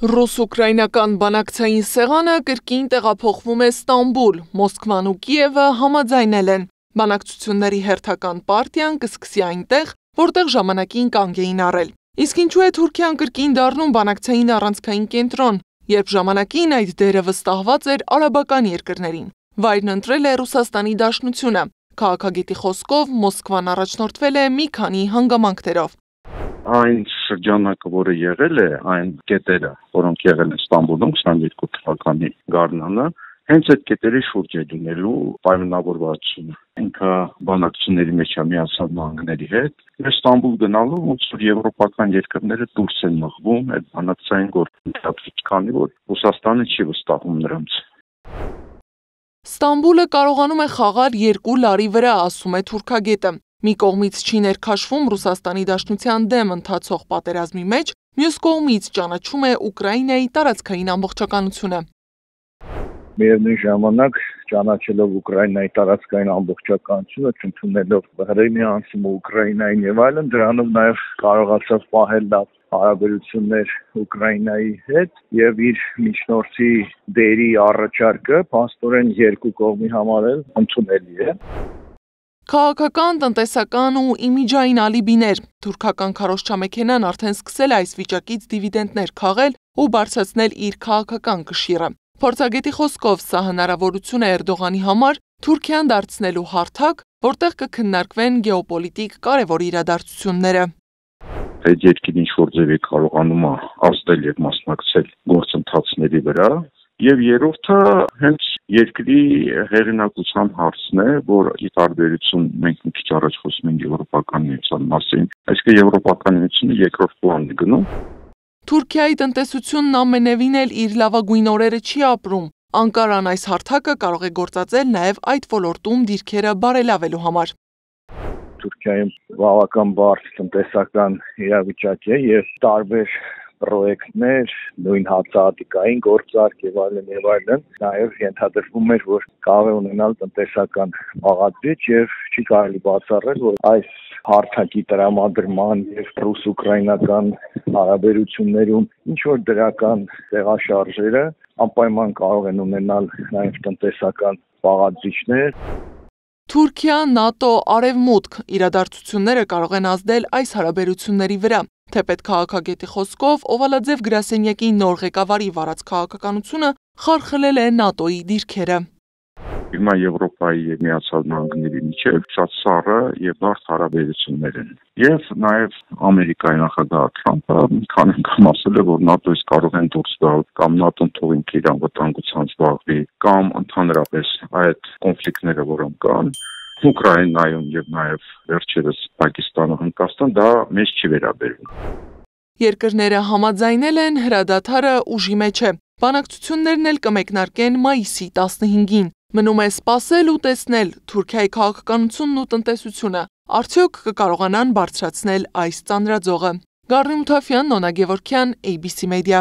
Ռուս-ուկրաինական բանակցային սեղանը կրկին տեղափոխվում է Ստամբուլ, Մոսկվան ու Կիևը համաձայնել են։ Բանակցությունների հերթական պարտիան կսկսի այնտեղ, որտեղ ժամանակին կանգ էին առել։ Իսկ ինչու է Թուրքիան կրկին դառնում բանակցային առանցքային կենտրոն, երբ ժամանակին այդ դերը վստահված էր արաբական երկրներին։ Վայրն ընտրել է Ռուսաստանի Դաշնությունը։ Քաղաքագետի խոսքով Մոսկվան առաջնորդվել է մի քանի հանգամանքներով։ Այն շրջանակը, որը եղել է, այն կետերը, որոնք եղել են Ստամբուլում 22 թվականի գարնանը, հենց այդ կետերի շուրջ է լինելու պայմանավորվածությունը։ Ինքը բանակցությունների մեջ է միացյալ նահանգների հետ, եւ Ստամբուլ գնալու ոնց որ եվրոպական երկրները դուրս են մղվում այդ բանակցային գործընթացից, քանի որ Ռուսաստանը չի վստահում նրանց։ Ստամբուլը կարողանում է խաղալ երկու լարի վրա, ասում է թուրքագետը։ Մի կողմից չի ներքաշվում Ռուսաստանի Դաշնության դեմ ընթացող պատերազմի մեջ, մյուս կողմից ճանաչում է Ուկրաինայի տարածքային ամբողջականությունը։ Միևնույն ժամանակ ճանաչելով Ուկրաինայի տարածքային ամբողջականությունը, ընդունելով Հռոմի անցումը Ուկրաինային եւ այլն, դրանով նաեւ կարողացավ պահել լավ հարաբերություններ Ուկրաինայի հետ եւ իր միջնորդի դերի առաջարկը փաստորեն երկու կողմի համար էլ ընդունելի է։ Քաղաքական, տնտեսական ու իմիջային ալիբիներ։ Թուրքական քարոզչամեքենան արդեն սկսել է այս վիճակից դիվիդենտներ քաղել ու բարձրացնել իր քաղաքական կշիռը։ Փորձագետի խոսքով սա հնարավորություն է Էրդողանի համար Թուրքիան դարձնելու հարթակ, որտեղ կքննարկվեն գեոպոլիտիկ կարևոր իրադարձությունները։ Այդ երկիրը ինչ-որ ձևի կարողանում է ազդել եւ մասնակցել գործընթացների վրա։ Եվ երրորդը հենց երկրի հեղինակության հարցն է, որ ի տարբերություն մենք մի քիչ առաջ խոսում ենք եվրոպական միության մասին, այսինքն եվրոպական միությունը երկրորդ պլանն է գնում։ Թուրքիայի տնտեսությունն ամենևին էլ իր լավագույն օրերը չի ապրում։ Անկարան այս հարթակը կարող է գործածել նաև այդ ոլորտում դիրքերը բարելավելու համար։ Թուրքիայում բավական բարդ տնտեսական իրավիճակ է եւ տարբեր պրոյեկտներ, նույն հացահատիկային գործարք եւ այլն, նաեւ ենթադրվում էր, որ կարող է ունենալ տնտեսական աղադրիչ եւ չի կարելի բացառել, որ այս հարթակի տրամադրման եւ ռուս-ուկրաինական հարաբերություններում ինչ որ դրական տեղաշարժերը անպայման կարող են ունենալ նաեւ տնտեսական աղադրիչներ։ Թուրքիա, ՆԱՏՕ, Արևմուտք իրադարձությունները կարող են ազդել այս հարաբերությունների վրա։ Թեպետ քաղաքագետի խոսքով Օվալաձև գրասենյակի նոր ղեկավարի վարած քաղաքականությունը խարխլել է ՆԱՏՕ-ի դիրքերը։ Հիմա Եվրոպայի եւ Միացյալ Նահանգների միջև շատ սառը եւ բարդ հարաբերություններ են։ Եվ նաեւ Ամերիկայի նախագահ Թրամփը մի քանի անգամ ասել է, որ ՆԱՏՕ-ից կարող են դուրս գալ, կամ ՆԱՏՕ-ն թող ինքը իր անվտանգությամբ զբաղվի, կամ ընդհանրապես այդ կոնֆլիկտները, որոնք կան, Ուկրաինայում եւ նաեւ վերջերս Պակիստանը, Հնդկաստան, դա մեզ չի վերաբերում։ Երկրները համաձայնել են հրադադարը ուժի մեջ է։ Բանակցություններն էլ կմեկնարկեն մայիսի 15-ին։ Մնում է սպասել ու տեսնել Թուրքիայի քաղաքականությունն ու տնտեսությունը։ Արդյոք կկարողանան բարձրացնել այս ծանրաձողը։ Գառնի Մութաֆյան, Նոնա Գևորգյան, ABC Media։